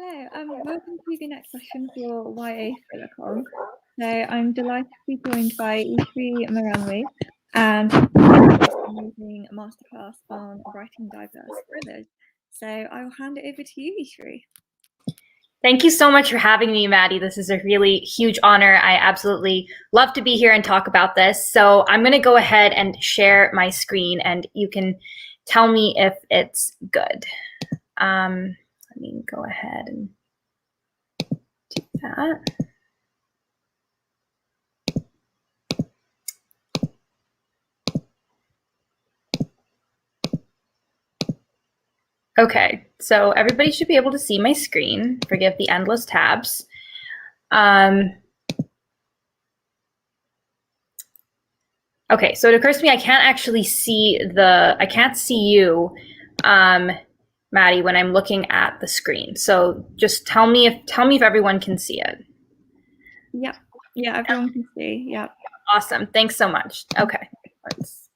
Hello, welcome to the next session for YA Thriller Con. So I'm delighted to be joined by Isvari Maranwe and amazing masterclass on writing diverse thrillers. So I will hand it over to you, Isvari. Thank you so much for having me, Maddie. This is a really huge honor. I absolutely love to be here and talk about this. So I'm going to go ahead and share my screen and you can tell me if it's good. Let me go ahead and do that. Okay, so everybody should be able to see my screen. Forgive the endless tabs. Okay, so it occurs to me I can't actually see I can't see you, Maddie, when I'm looking at the screen. So just tell me if everyone can see it. Yeah, everyone can see. Yeah. Awesome. Thanks so much. Okay, let's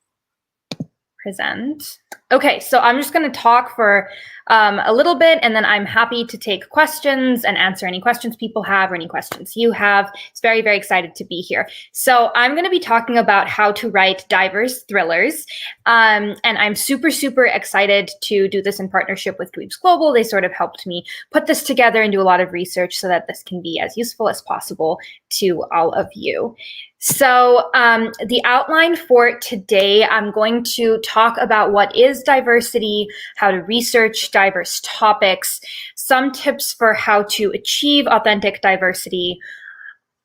present. Okay, so I'm just going to talk for a little bit, and then I'm happy to take questions and answer any questions people have or any questions you have. It's very, very excited to be here. So I'm going to be talking about how to write diverse thrillers, and I'm super, super excited to do this in partnership with Dweebs Global. They sort of helped me put this together and do a lot of research so that this can be as useful as possible to all of you. So the outline for today, I'm going to talk about what is diversity, how to research diverse topics, some tips for how to achieve authentic diversity,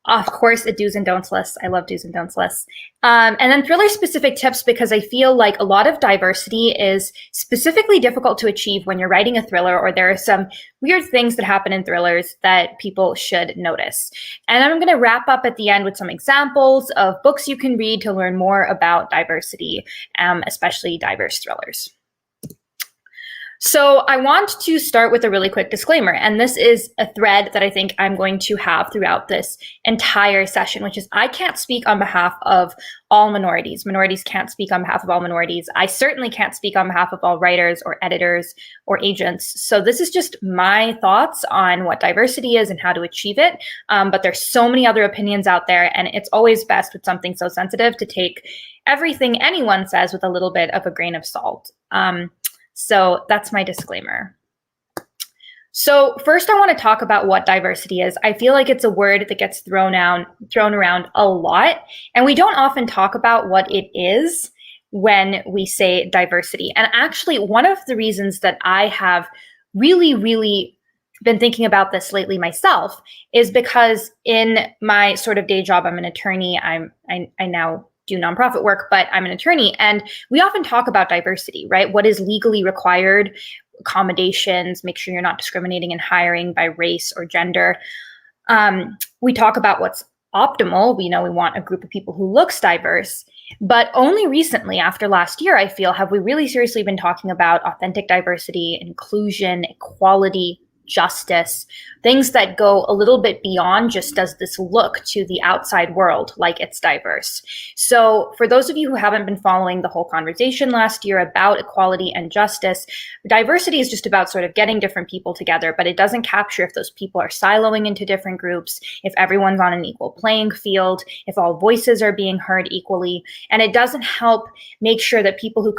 of course, a do's and don'ts list. I love do's and don'ts lists. And then thriller-specific tips, because I feel like a lot of diversity is specifically difficult to achieve when you're writing a thriller, or there are some weird things that happen in thrillers that people should notice. And I'm going to wrap up at the end with some examples of books you can read to learn more about diversity, especially diverse thrillers. So I want to start with a really quick disclaimer, and this is a thread that I think I'm going to have throughout this entire session, which is I can't speak on behalf of all minorities. Minorities can't speak on behalf of all minorities. I certainly can't speak on behalf of all writers or editors or agents. So this is just my thoughts on what diversity is and how to achieve it. But there's so many other opinions out there, and it's always best with something so sensitive to take everything anyone says with a little bit of a grain of salt. So that's my disclaimer. So first I want to talk about what diversity is. I feel like it's a word that gets thrown around a lot, and we don't often talk about what it is when we say diversity. And actually, one of the reasons that I have really, really been thinking about this lately myself is because in my sort of day job, I'm an attorney. I now do nonprofit work, but I'm an attorney, and we often talk about diversity, right? What is legally required, accommodations, make sure you're not discriminating in hiring by race or gender. We talk about what's optimal. We know we want a group of people who looks diverse, but only recently, after last year, I feel, have we really seriously been talking about authentic diversity, inclusion, equality, justice, things that go a little bit beyond just does this look to the outside world like it's diverse. So for those of you who haven't been following the whole conversation last year about equality and justice, diversity is just about sort of getting different people together, but it doesn't capture if those people are siloing into different groups, if everyone's on an equal playing field, if all voices are being heard equally, and it doesn't help make sure that people who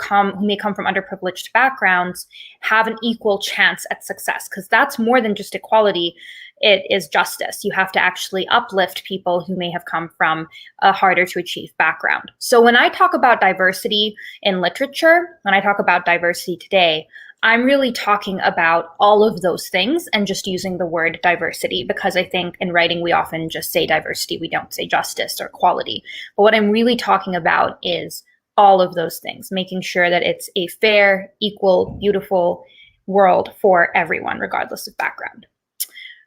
may come from underprivileged backgrounds have an equal chance at success, because that's more than just equality. It is justice. You have to actually uplift people who may have come from a harder to achieve background. So when I talk about diversity in literature, when I talk about diversity today, I'm really talking about all of those things and just using the word diversity, because I think in writing we often just say diversity. We don't say justice or equality. But what I'm really talking about is all of those things, making sure that it's a fair, equal, beautiful world for everyone, regardless of background.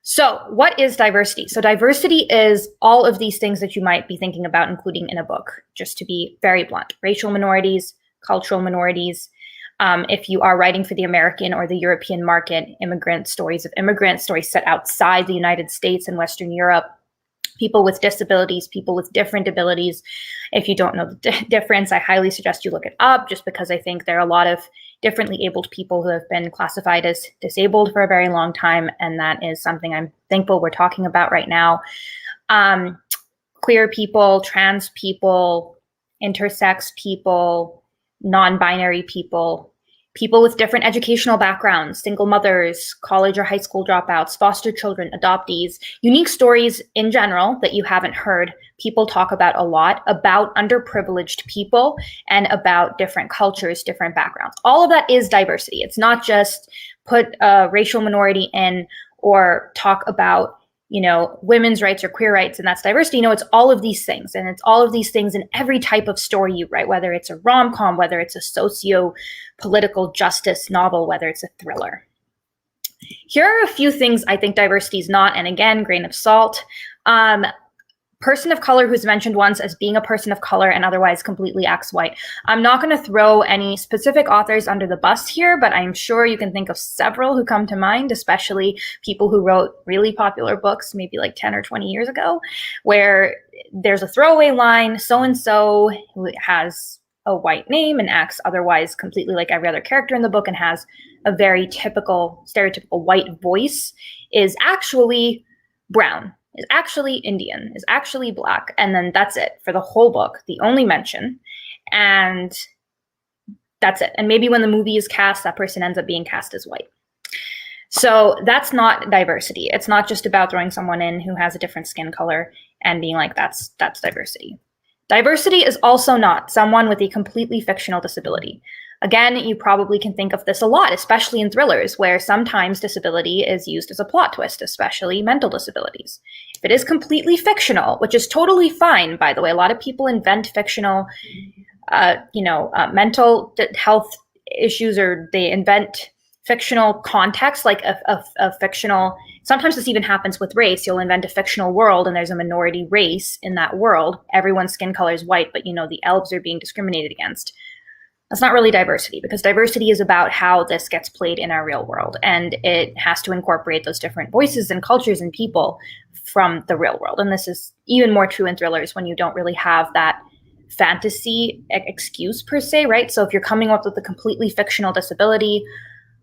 So what is diversity? So diversity is all of these things that you might be thinking about including in a book, just to be very blunt. Racial minorities, cultural minorities. If you are writing for the American or the European market, immigrant stories of immigrants, stories set outside the United States and Western Europe, people with disabilities, people with different abilities. If you don't know the difference, I highly suggest you look it up, just because I think there are a lot of differently abled people who have been classified as disabled for a very long time. And that is something I'm thankful we're talking about right now. Queer people, trans people, intersex people, non-binary people, people with different educational backgrounds, single mothers, college or high school dropouts, foster children, adoptees, unique stories in general that you haven't heard people talk about a lot, about underprivileged people and about different cultures, different backgrounds. All of that is diversity. It's not just put a racial minority in or talk about women's rights or queer rights, and that's diversity. It's all of these things. And it's all of these things in every type of story you write, whether it's a rom-com, whether it's a socio-political justice novel, whether it's a thriller. Here are a few things I think diversity is not, and again, grain of salt. Person of color who's mentioned once as being a person of color and otherwise completely acts white. I'm not going to throw any specific authors under the bus here, but I'm sure you can think of several who come to mind, especially people who wrote really popular books, maybe like 10 or 20 years ago, where there's a throwaway line, so-and-so who has a white name and acts otherwise completely like every other character in the book and has a very typical, stereotypical white voice, is actually brown, is actually Indian, is actually Black, and then that's it for the whole book, the only mention, and that's it. And maybe when the movie is cast, that person ends up being cast as white. So that's not diversity. It's not just about throwing someone in who has a different skin color and being like, that's diversity. Diversity is also not someone with a completely fictional disability. Again, you probably can think of this a lot, especially in thrillers, where sometimes disability is used as a plot twist, especially mental disabilities. If it is completely fictional, which is totally fine, by the way, a lot of people invent fictional, mental health issues, or they invent fictional context, like a fictional, sometimes this even happens with race. You'll invent a fictional world and there's a minority race in that world. Everyone's skin color is white, but the Elves are being discriminated against. That's not really diversity, because diversity is about how this gets played in our real world, and it has to incorporate those different voices and cultures and people from the real world. And this is even more true in thrillers when you don't really have that fantasy excuse per se, right? So if you're coming up with a completely fictional disability,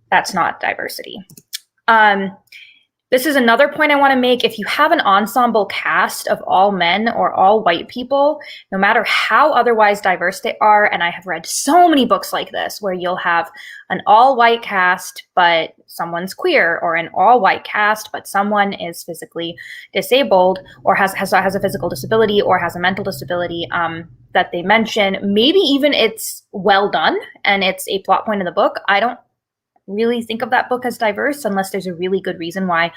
that's not diversity. This is another point I want to make. If you have an ensemble cast of all men or all white people, no matter how otherwise diverse they are, and I have read so many books like this, where you'll have an all-white cast, but someone's queer, or an all-white cast, but someone is physically disabled, or has a physical disability, or has a mental disability that they mention. Maybe even it's well done, and it's a plot point in the book. I don't really think of that book as diverse unless there's a really good reason why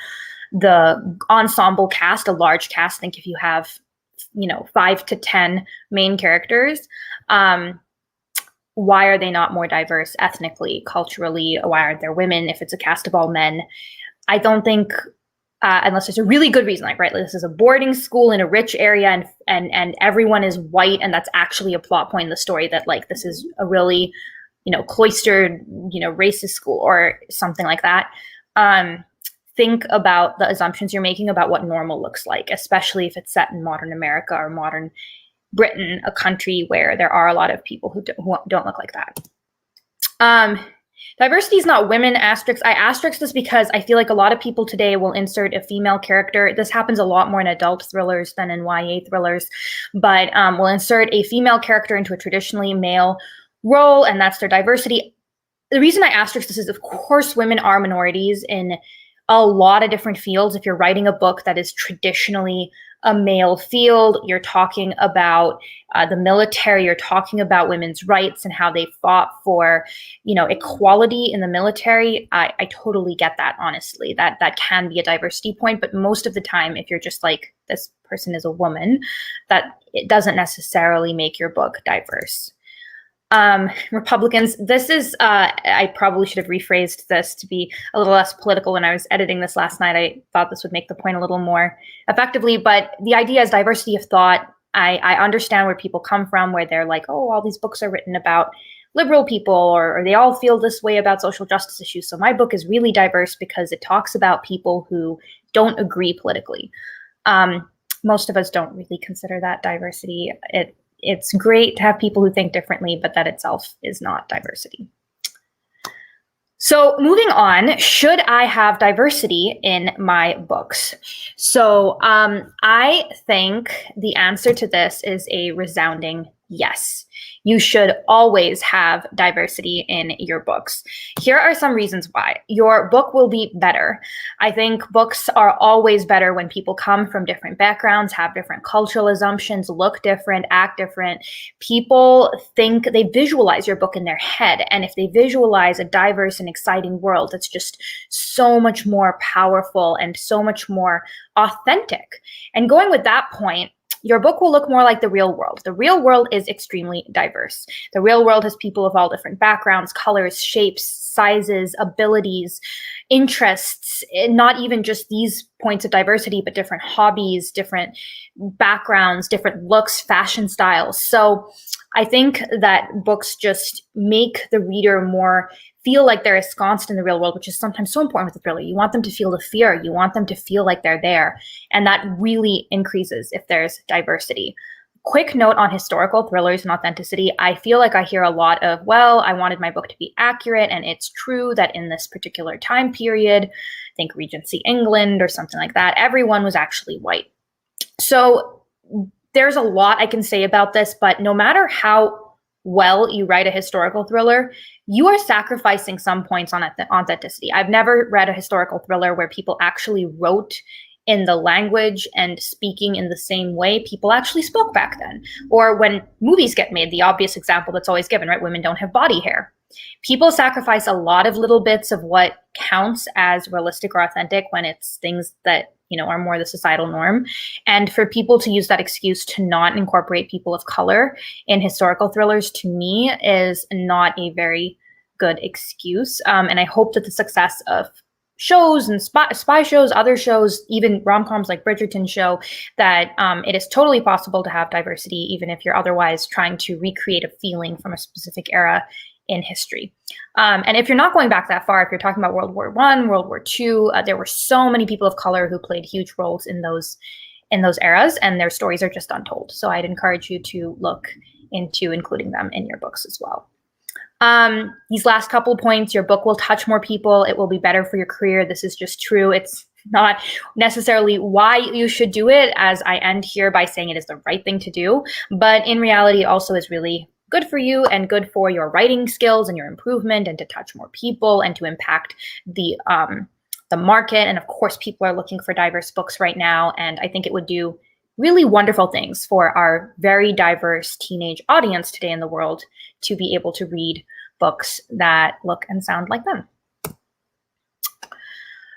the ensemble cast, a large cast, think if you have 5 to 10 main characters, why are they not more diverse ethnically, culturally? Why aren't there women if it's a cast of all men? I don't think unless there's a really good reason, like this is a boarding school in a rich area and everyone is white, and that's actually a plot point in the story, that this is a really cloistered, racist school or something like that. Think about the assumptions you're making about what normal looks like, especially if it's set in modern America or modern Britain, a country where there are a lot of people who don't look like that. Diversity is not women asterisk. I asterisk this because I feel like a lot of people today will insert a female character. This happens a lot more in adult thrillers than in YA thrillers, but will insert a female character into a traditionally male role, and that's their diversity. The reason I asterisk this is, of course, women are minorities in a lot of different fields. If you're writing a book that is traditionally a male field, you're talking about the military, you're talking about women's rights and how they fought for, equality in the military. I totally get that, honestly. That can be a diversity point, but most of the time, if you're just like, this person is a woman, that it doesn't necessarily make your book diverse. Republicans, this is, I probably should have rephrased this to be a little less political. When I was editing this last night, I thought this would make the point a little more effectively, but the idea is diversity of thought. I understand where people come from, where they're like, oh, all these books are written about liberal people, or they all feel this way about social justice issues. So my book is really diverse because it talks about people who don't agree politically. Most of us don't really consider that diversity. It's great to have people who think differently, but that itself is not diversity. So moving on, should I have diversity in my books? So I think the answer to this is a resounding yes. You should always have diversity in your books. Here are some reasons why. Your book will be better. I think books are always better when people come from different backgrounds, have different cultural assumptions, look different, act different. People think, they visualize your book in their head. And if they visualize a diverse and exciting world, it's just so much more powerful and so much more authentic. And going with that point, your book will look more like the real world. The real world is extremely diverse. The real world has people of all different backgrounds, colors, shapes, sizes, abilities, interests, not even just these points of diversity, but different hobbies, different backgrounds, different looks, fashion styles. So I think that books just make the reader more feel like they're ensconced in the real world, which is sometimes so important with a thriller. You want them to feel the fear. You want them to feel like they're there. And that really increases if there's diversity. Quick note on historical thrillers and authenticity. I feel like I hear a lot of, well, I wanted my book to be accurate, and it's true that in this particular time period, think Regency England or something like that, everyone was actually white. So there's a lot I can say about this, but no matter how well you write a historical thriller, you are sacrificing some points on authenticity. I've never read a historical thriller where people actually wrote in the language and speaking in the same way people actually spoke back then. Or when movies get made, the obvious example that's always given, right? Women don't have body hair. People sacrifice a lot of little bits of what counts as realistic or authentic when it's things that, you know, are more the societal norm. And for people to use that excuse to not incorporate people of color in historical thrillers, to me, is not a very good excuse. And I hope that the success of shows and spy shows, other shows, even rom-coms like Bridgerton show that it is totally possible to have diversity, even if you're otherwise trying to recreate a feeling from a specific era in history. And if you're not going back that far, if you're talking about World War I, World War II, there were so many people of color who played huge roles in those eras, and their stories are just untold. So I'd encourage you to look into including them in your books as well. These last couple points, your book will touch more people. It will be better for your career. This is just true. It's not necessarily why you should do it, as I end here by saying it is the right thing to do, but in reality, it also is really good for you and good for your writing skills and your improvement, and to touch more people and to impact the market. And of course, people are looking for diverse books right now. And I think it would do really wonderful things for our very diverse teenage audience today in the world to be able to read books that look and sound like them.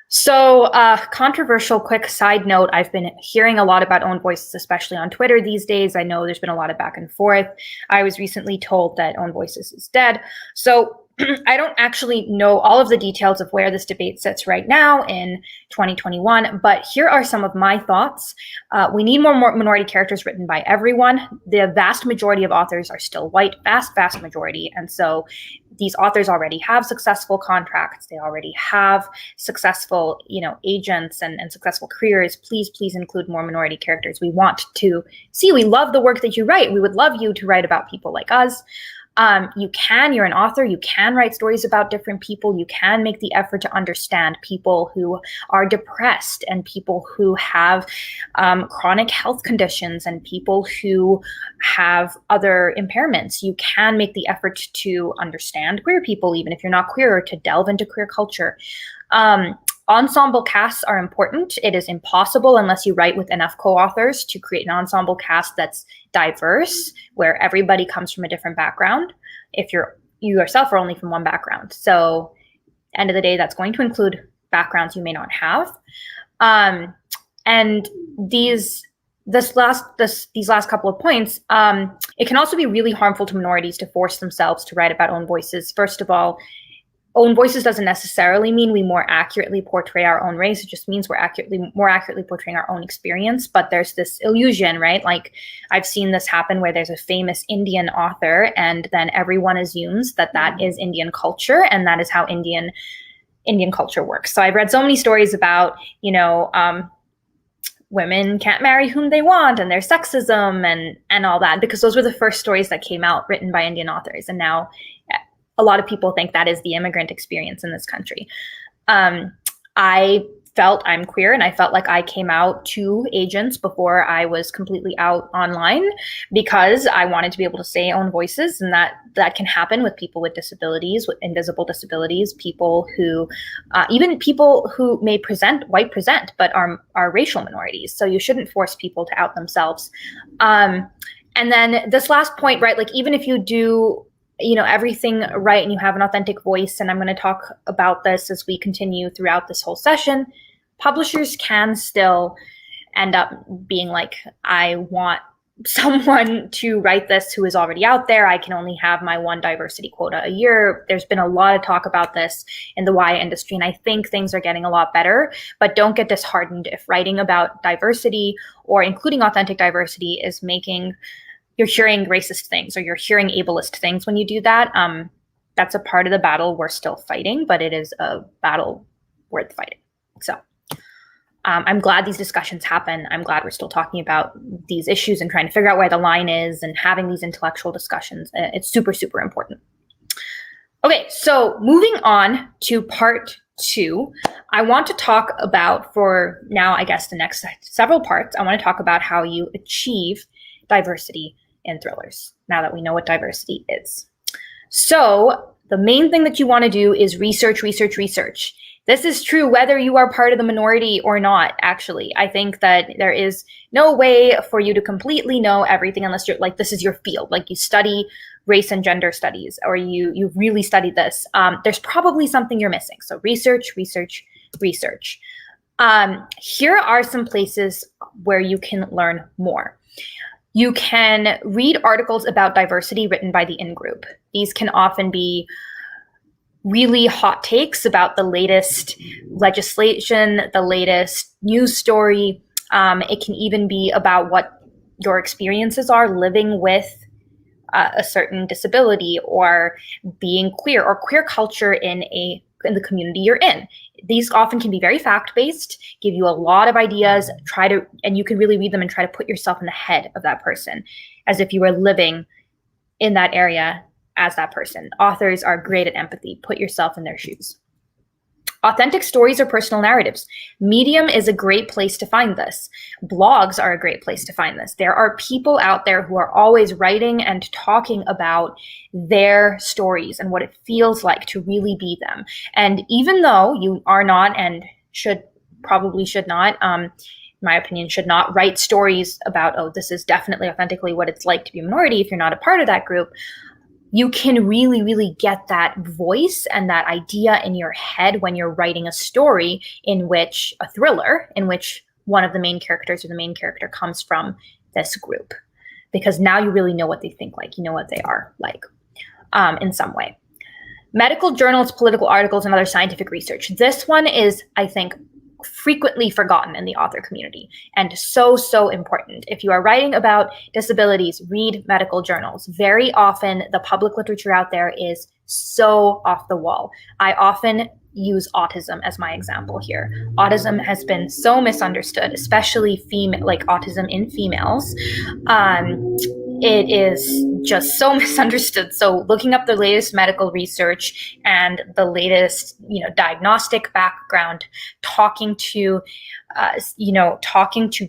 So controversial quick side note, I've been hearing a lot about own voices, especially on Twitter these days. I know there's been a lot of back and forth. I was recently told that own voices is dead. So I don't actually know all of the details of where this debate sits right now in 2021, but here are some of my thoughts. We need more minority characters written by everyone. The vast majority of authors are still white, vast majority. And so these authors already have successful contracts. They already have successful, agents and successful careers. Please include more minority characters. We want to see, we love the work that you write. We would love you to write about people like us. You're an author, you can write stories about different people, you can make the effort to understand people who are depressed and people who have chronic health conditions and people who have other impairments. You can make the effort to understand queer people, even if you're not queer, or to delve into queer culture. Ensemble casts are important. It is impossible unless you write with enough co-authors to create an ensemble cast that's diverse, where everybody comes from a different background, if you yourself are only from one background. So end of the day, that's going to include backgrounds you may not have. And these last couple of points, it can also be really harmful to minorities to force themselves to write about own voices. First of all, own voices doesn't necessarily mean we more accurately portray our own race. It just means we're more accurately portraying our own experience. But there's this illusion, right? Like I've seen this happen where there's a famous Indian author, and then everyone assumes that is Indian culture, and that is how Indian culture works. So I've read so many stories about, women can't marry whom they want, and there's sexism and all that, because those were the first stories that came out written by Indian authors. And now a lot of people think that is the immigrant experience in this country. I felt I'm queer, and I felt like I came out to agents before I was completely out online, because I wanted to be able to say own voices, and that can happen with people with disabilities, with invisible disabilities, people who, even people who may white present, but are racial minorities. So you shouldn't force people to out themselves. And then this last point, right? Like, even if you do everything right and you have an authentic voice, and I'm going to talk about this as we continue throughout this whole session, publishers can still end up being like, I want someone to write this who is already out there. I can only have my one diversity quota a year. There's been a lot of talk about this in the YA industry, and I think things are getting a lot better, but don't get disheartened if writing about diversity or including authentic diversity is making you're hearing racist things or you're hearing ableist things when you do that. That's a part of the battle we're still fighting, but it is a battle worth fighting. So I'm glad these discussions happen. I'm glad we're still talking about these issues and trying to figure out where the line is and having these intellectual discussions. It's super, super important. Okay, so moving on to part 2, I want to talk about, for now, I guess the next several parts, I want to talk about how you achieve diversity in thrillers, now that we know what diversity is. So the main thing that you want to do is research, research, research. This is true whether you are part of the minority or not, actually. I think that there is no way for you to completely know everything unless you're like, this is your field, like you study race and gender studies, or you really study this. There's probably something you're missing. So research, research, research. Here are some places where you can learn more. You can read articles about diversity written by the in-group. These can often be really hot takes about the latest legislation, the latest news story. It can even be about what your experiences are living with a certain disability, or being queer, or queer culture in the community you're in. These often can be very fact-based, give you a lot of ideas, and you can really read them and try to put yourself in the head of that person as if you were living in that area as that person. Authors are great at empathy. Put yourself in their shoes. Authentic stories or personal narratives. Medium is a great place to find this. Blogs are a great place to find this. There are people out there who are always writing and talking about their stories and what it feels like to really be them. And even though you are not, and probably should not, in my opinion, should not write stories about, oh, this is definitely authentically what it's like to be a minority if you're not a part of that group, you can really, really get that voice and that idea in your head when you're writing a story a thriller in which one of the main characters or the main character comes from this group. Because now you really know what they think like, you know what they are like in some way. Medical journals, political articles, and other scientific research. This one is, I think, frequently forgotten in the author community, and so, so important. If you are writing about disabilities, read medical journals. Very often the public literature out there is so off the wall. I often use autism as my example here. Autism has been so misunderstood, especially autism in females. It is just so misunderstood. So looking up the latest medical research and the latest, diagnostic background, talking to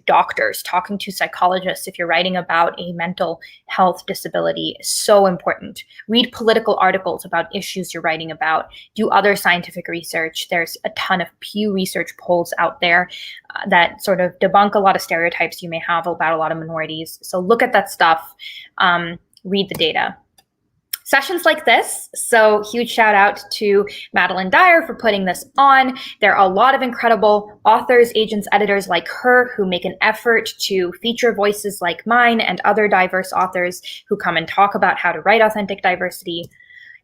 doctors, talking to psychologists if you're writing about a mental health disability is so important. Read political articles about issues you're writing about. Do other scientific research. There's a ton of Pew Research polls out there that sort of debunk a lot of stereotypes you may have about a lot of minorities. So look at that stuff. Read the data. Sessions like this, so huge shout out to Madeline Dyer for putting this on. There are a lot of incredible authors, agents, editors like her who make an effort to feature voices like mine and other diverse authors who come and talk about how to write authentic diversity.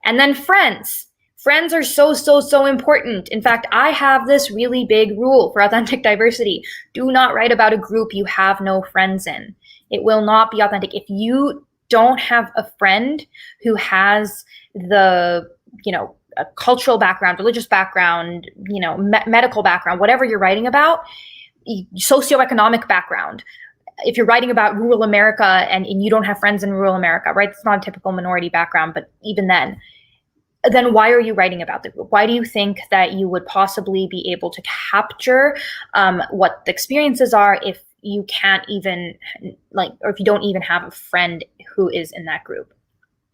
And then friends. Friends are so, so, so important. In fact, I have this really big rule for authentic diversity. Do not write about a group you have no friends in. It will not be authentic. If you don't have a friend who has the, a cultural background, religious background, medical background, whatever you're writing about, socioeconomic background. If you're writing about rural America and you don't have friends in rural America, right? It's not a typical minority background, but even then, then why are you writing about the group? Why do you think that you would possibly be able to capture what the experiences are if you can't even or if you don't even have a friend who is in that group?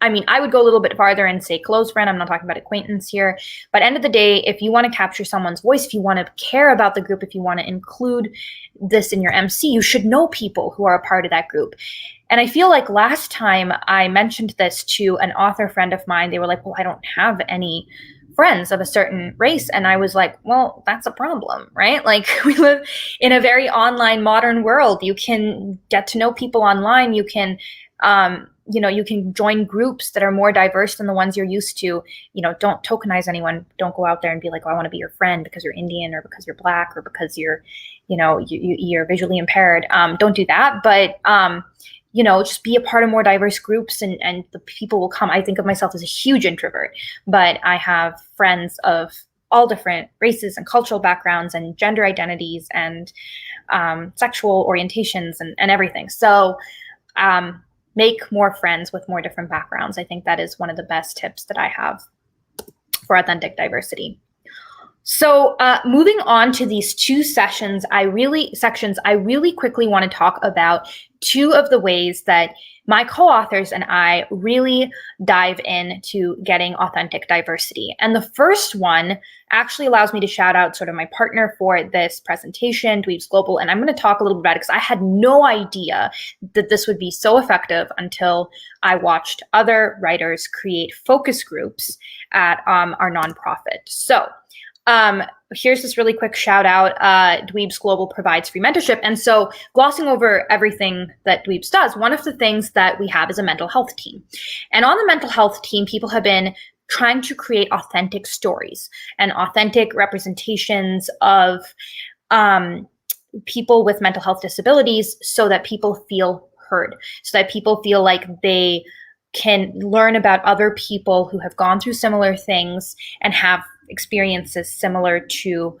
I mean, I would go a little bit farther and say close friend. I'm not talking about acquaintance here. But end of the day, if you want to capture someone's voice, if you want to care about the group, if you want to include this in your MC, you should know people who are a part of that group. And I feel like last time I mentioned this to an author friend of mine, they were like, well, I don't have any friends of a certain race. And I was like, well, that's a problem, right? Like, we live in a very online modern world. You can get to know people online. You can, you can join groups that are more diverse than the ones you're used to. Don't tokenize anyone. Don't go out there and be like, oh, I want to be your friend because you're Indian or because you're Black or because you're, you're visually impaired. Don't do that. But, just be a part of more diverse groups and the people will come. I think of myself as a huge introvert, but I have friends of all different races and cultural backgrounds and gender identities and sexual orientations and everything. So make more friends with more different backgrounds. I think that is one of the best tips that I have for authentic diversity. So moving on to these two sections, I really quickly want to talk about two of the ways that my co-authors and I really dive into getting authentic diversity. And the first one actually allows me to shout out sort of my partner for this presentation, Dweebs Global. And I'm going to talk a little bit about it because I had no idea that this would be so effective until I watched other writers create focus groups at our nonprofit. So here's this really quick shout out. Dweebs Global provides free mentorship. And so glossing over everything that Dweebs does, one of the things that we have is a mental health team. And on the mental health team, people have been trying to create authentic stories and authentic representations of people with mental health disabilities so that people feel heard, so that people feel like they can learn about other people who have gone through similar things and have experiences similar to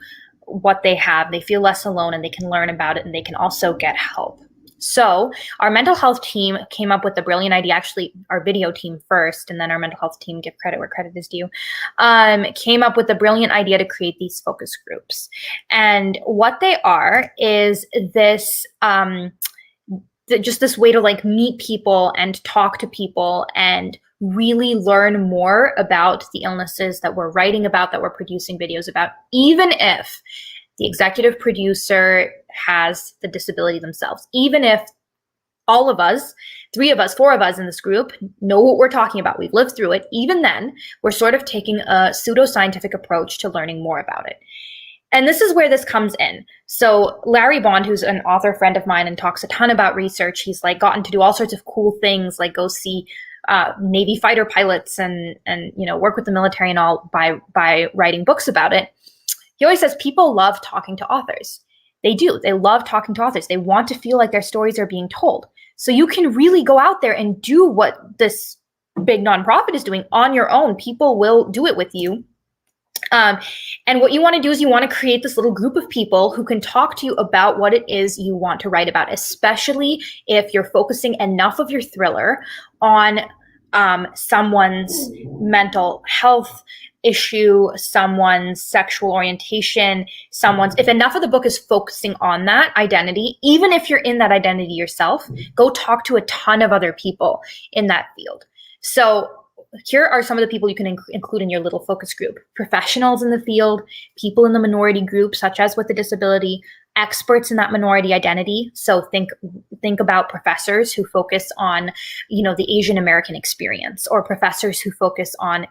what they have. They feel less alone and they can learn about it and they can also get help. So our mental health team came up with the brilliant idea, actually our video team first, and then our mental health team, give credit where credit is due, came up with the brilliant idea to create these focus groups. And what they are is this, just this way to like meet people and talk to people and really learn more about the illnesses that we're writing about, that we're producing videos about, even if the executive producer has the disability themselves, even if all of us, 3 of us, 4 of us in this group know what we're talking about, we've lived through it, even then, we're sort of taking a pseudoscientific approach to learning more about it. And this is where this comes in. So Larry Bond, who's an author friend of mine and talks a ton about research, he's like gotten to do all sorts of cool things, like go see Navy fighter pilots and work with the military and all by writing books about it. He always says people love talking to authors. They do. They love talking to authors. They want to feel like their stories are being told. So you can really go out there and do what this big nonprofit is doing on your own. People will do it with you. And what you want to do is you want to create this little group of people who can talk to you about what it is you want to write about, especially if you're focusing enough of your thriller on someone's mental health issue, someone's sexual orientation, if enough of the book is focusing on that identity, even if you're in that identity yourself, go talk to a ton of other people in that field. So here are some of the people you can include in your little focus group: professionals in the field, people in the minority group, such as with a disability, experts in that minority identity. So think about professors who focus on, the Asian American experience, or professors who focus on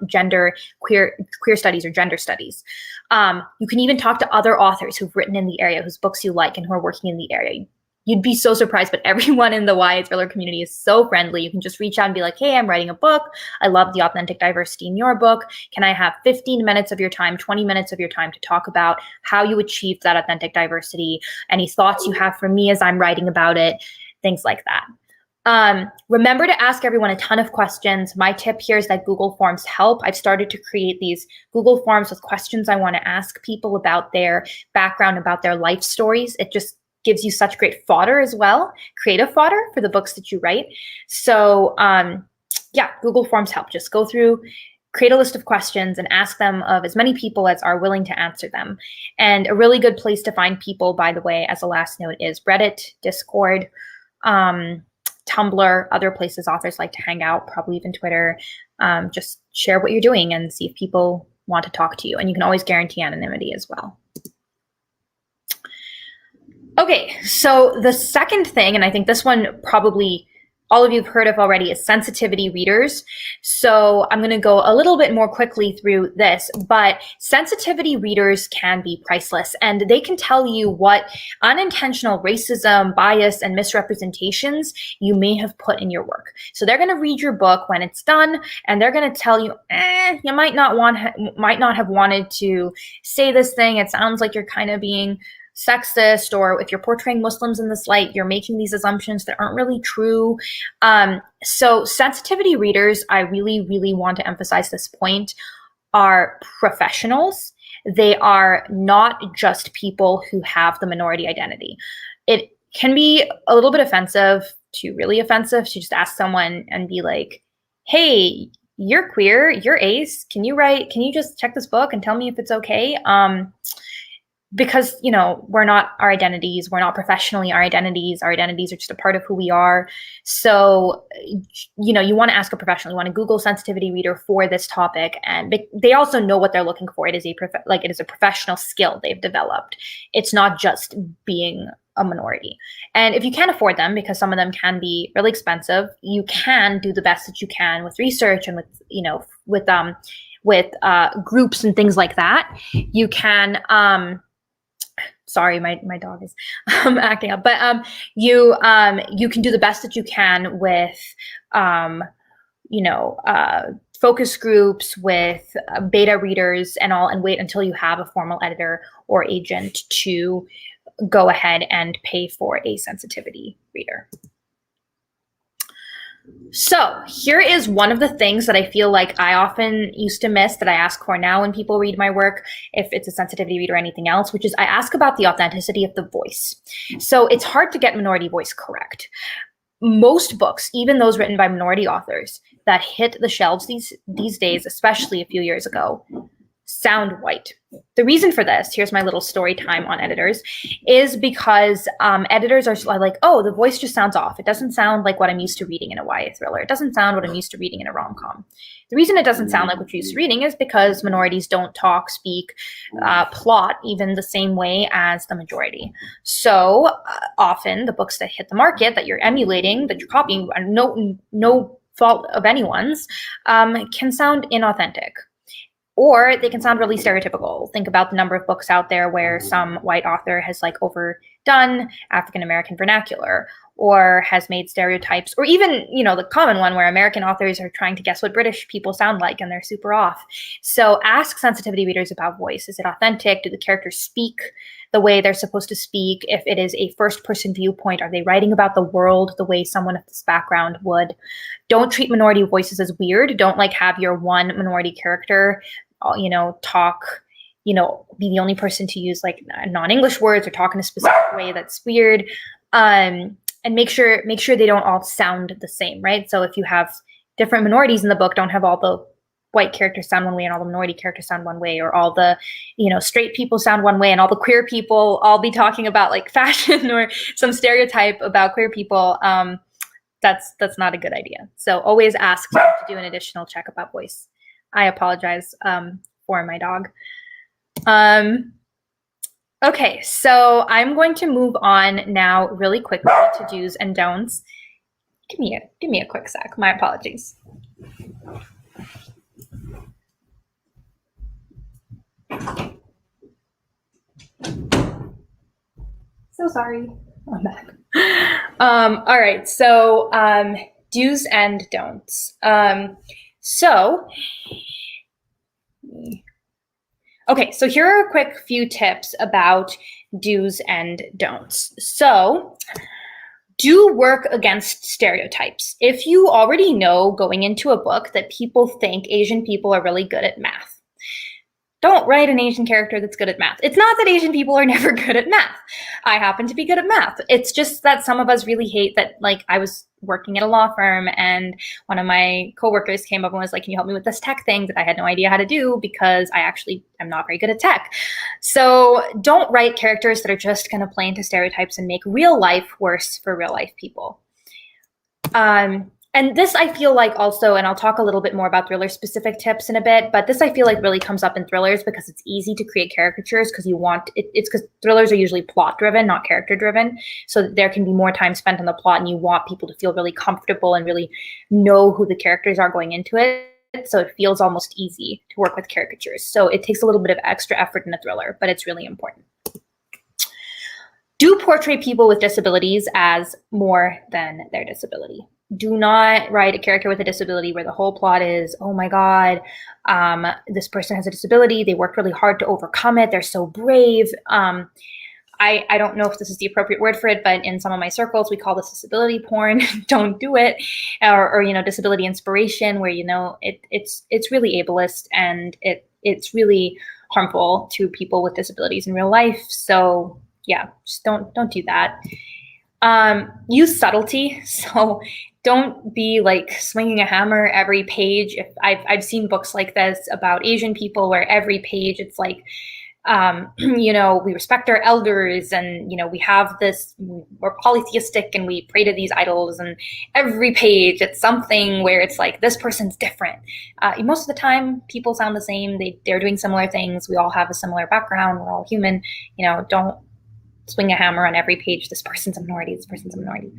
queer studies or gender studies. You can even talk to other authors who've written in the area, whose books you like and who are working in the area. You'd be so surprised, but everyone in the YA thriller community is so friendly. You can just reach out and be like, hey, I'm writing a book. I love the authentic diversity in your book. Can I have 15 minutes of your time, 20 minutes of your time to talk about how you achieved that authentic diversity? Any thoughts you have for me as I'm writing about it? Things like that. Remember to ask everyone a ton of questions. My tip here is that Google Forms help. I've started to create these Google Forms with questions I want to ask people about their background, about their life stories. It just gives you such great fodder as well, creative fodder for the books that you write. So yeah, Google Forms help. Just go through, create a list of questions and ask them of as many people as are willing to answer them. And a really good place to find people, by the way, as a last note, is Reddit, Discord, Tumblr, other places authors like to hang out, probably even Twitter. Just share what you're doing and see if people want to talk to you. And you can always guarantee anonymity as well. Okay, so the second thing, and I think this one probably all of you have heard of already, is sensitivity readers. So I'm going to go a little bit more quickly through this, but sensitivity readers can be priceless, and they can tell you what unintentional racism, bias, and misrepresentations you may have put in your work. So they're going to read your book when it's done, and they're going to tell you, you might not have wanted to say this thing. It sounds like you're kind of being sexist, or if you're portraying Muslims in this light, you're making these assumptions that aren't really true. So sensitivity readers, I really, really want to emphasize this point, are professionals. They are not just people who have the minority identity. It can be a little bit offensive to really offensive to just ask someone and be like, hey, you're queer, you're ace, can you just check this book and tell me if it's okay? Because, we're not our identities. We're not professionally our identities. Our identities are just a part of who we are. So, you want to ask a professional. You want to Google sensitivity reader for this topic. And they also know what they're looking for. It is a professional skill they've developed. It's not just being a minority. And if you can't afford them, because some of them can be really expensive, you can do the best that you can with research and with groups and things like that. You can, sorry, my dog is acting up, but you can do the best that you can with focus groups, with beta readers and all, and wait until you have a formal editor or agent to go ahead and pay for a sensitivity reader. So here is one of the things that I feel like I often used to miss, that I ask for now when people read my work, if it's a sensitivity read or anything else, which is I ask about the authenticity of the voice. So it's hard to get minority voice correct. Most books, even those written by minority authors that hit the shelves these days, especially a few years ago, sound white. The reason for this, here's my little story time on editors, is because editors are like, oh, the voice just sounds off. It doesn't sound like what I'm used to reading in a YA thriller. It doesn't sound what I'm used to reading in a rom-com. The reason it doesn't sound like what you're used to reading is because minorities don't talk, speak, plot even the same way as the majority. So often the books that hit the market, that you're emulating, that you're copying, no fault of anyone's, can sound inauthentic. Or they can sound really stereotypical. Think about the number of books out there where some white author has overdone African-American vernacular, or has made stereotypes, or even, the common one where American authors are trying to guess what British people sound like and they're super off. So ask sensitivity readers about voice. Is it authentic? Do the characters speak the way they're supposed to speak? If it is a first-person viewpoint, are they writing about the world the way someone of this background would? Don't treat minority voices as weird. Don't have your one minority character talk, be the only person to use non-English words or talk in a specific way that's weird. And make sure they don't all sound the same, right? So if you have different minorities in the book, don't have all the white characters sound one way and all the minority characters sound one way, or all the, straight people sound one way and all the queer people all be talking about fashion or some stereotype about queer people. That's not a good idea. So always ask to do an additional check about voice. I apologize for my dog. Okay, so I'm going to move on now really quickly to do's and don'ts. Give me a quick sec. My apologies. So sorry. I'm back. All right, so do's and don'ts. Okay, so here are a quick few tips about do's and don'ts. So do work against stereotypes. If you already know going into a book that people think Asian people are really good at math, Don't write an Asian character that's good at math. It's not that Asian people are never good at math. I happen to be good at math. It's just that some of us really hate that. Like, I was working at a law firm and one of my coworkers came up and was like, can you help me with this tech thing that I had no idea how to do because I actually am not very good at tech. So don't write characters that are just going to play into stereotypes and make real life worse for real life people. And this I feel like also, and I'll talk a little bit more about thriller specific tips in a bit, but this I feel like really comes up in thrillers because it's easy to create caricatures because you want it. It's because thrillers are usually plot driven, not character driven. So there can be more time spent on the plot and you want people to feel really comfortable and really know who the characters are going into it. So it feels almost easy to work with caricatures. So it takes a little bit of extra effort in a thriller, but it's really important. Do portray people with disabilities as more than their disability. Do not write a character with a disability where the whole plot is, oh my God, this person has a disability. They worked really hard to overcome it. They're so brave. I don't know if this is the appropriate word for it, but in some of my circles, we call this disability porn. Don't do it. Or disability inspiration where, it's really ableist and it's really harmful to people with disabilities in real life. So yeah, just don't do that. Use subtlety. So don't be like swinging a hammer every page. If I've seen books like this about Asian people where every page it's like, we respect our elders and, we have this, we're polytheistic and we pray to these idols, and every page it's something where it's like, this person's different. Most of the time people sound the same. They're doing similar things. We all have a similar background. We're all human. Don't swing a hammer on every page. This person's a minority. This person's a minority.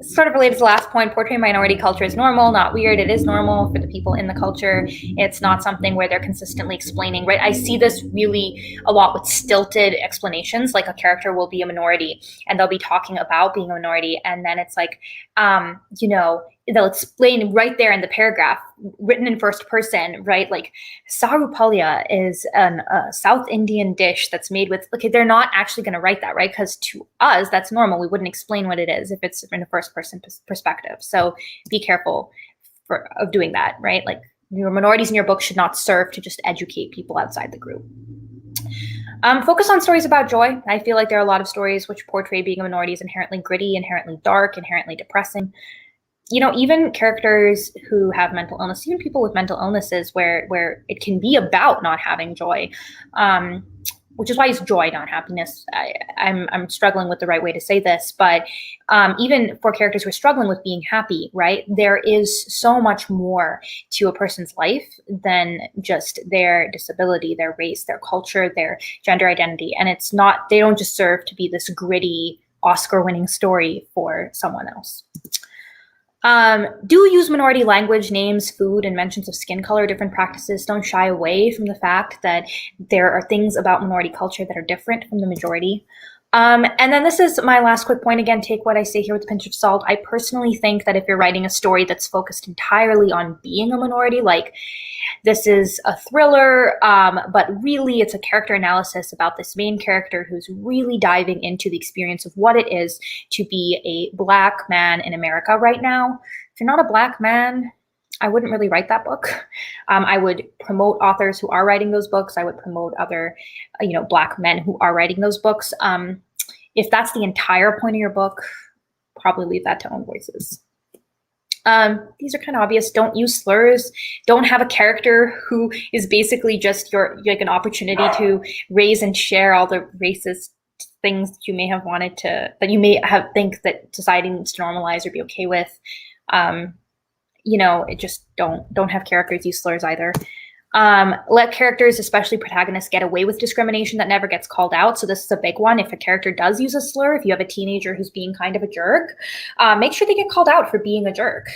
Sort of related to the last point, portraying minority culture is normal, not weird. It is normal for the people in the culture. It's not something where they're consistently explaining, right? I see this really a lot with stilted explanations, like a character will be a minority and they'll be talking about being a minority. And then it's like, they'll explain right there in the paragraph, written in first person, right? Like sagu palya is a South Indian dish that's made with, okay, they're not actually going to write that, right? Because to us, that's normal. We wouldn't explain what it is if it's in a first person perspective. So be careful of doing that, right? Like your minorities in your book should not serve to just educate people outside the group. Focus on stories about joy. I feel like there are a lot of stories which portray being a minority as inherently gritty, inherently dark, inherently depressing. Even characters who have mental illness, even people with mental illnesses where it can be about not having joy, which is why it's joy, not happiness. I'm struggling with the right way to say this, but even for characters who are struggling with being happy, right? There is so much more to a person's life than just their disability, their race, their culture, their gender identity. And they don't just serve to be this gritty Oscar-winning story for someone else. Do use minority language, names, food, and mentions of skin color, different practices. Don't shy away from the fact that there are things about minority culture that are different from the majority. And then this is my last quick point. Again, take what I say here with a pinch of salt. I personally think that if you're writing a story that's focused entirely on being a minority, like this is a thriller, but really it's a character analysis about this main character who's really diving into the experience of what it is to be a Black man in America right now. If you're not a Black man, I wouldn't really write that book. I would promote authors who are writing those books. I would promote other, Black men who are writing those books. If that's the entire point of your book, probably leave that to own voices. These are kind of obvious. Don't use slurs. Don't have a character who is basically just an opportunity to raise and share all the racist things that you may have wanted to, that you may have think that society needs to normalize or be okay with. It just don't have characters use slurs either. Let characters, especially protagonists, get away with discrimination that never gets called out. So this is a big one. If a character does use a slur, if you have a teenager who's being kind of a jerk, make sure they get called out for being a jerk,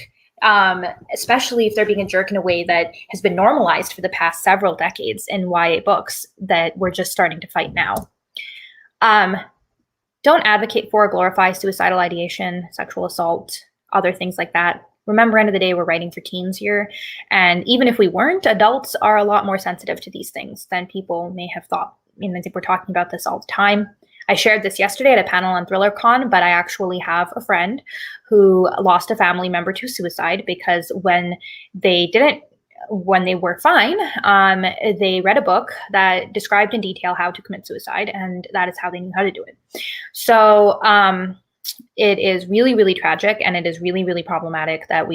especially if they're being a jerk in a way that has been normalized for the past several decades in YA books that we're just starting to fight now. Don't advocate for or glorify suicidal ideation, sexual assault, other things like that. Remember, end of the day, we're writing for teens here. And even if we weren't, adults are a lot more sensitive to these things than people may have thought. I think we're talking about this all the time. I shared this yesterday at a panel on ThrillerCon, but I actually have a friend who lost a family member to suicide because when they didn't when they were fine, they read a book that described in detail how to commit suicide, and that is how they knew how to do it. So it is really, really tragic, and it is really, really problematic that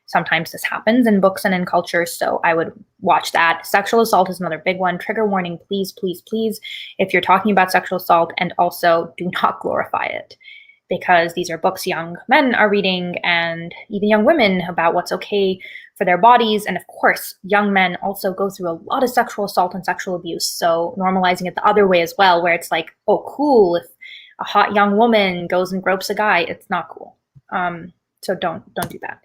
sometimes this happens in books and in culture. So I would watch that. Sexual assault is another big one. Trigger warning, please, please, please, if you're talking about sexual assault, and also do not glorify it, because these are books young men are reading, and even young women, about what's okay for their bodies. And of course, young men also go through a lot of sexual assault and sexual abuse. So normalizing it the other way as well, where it's like, oh, cool, if a hot young woman goes and gropes a guy, it's not cool. So don't do that.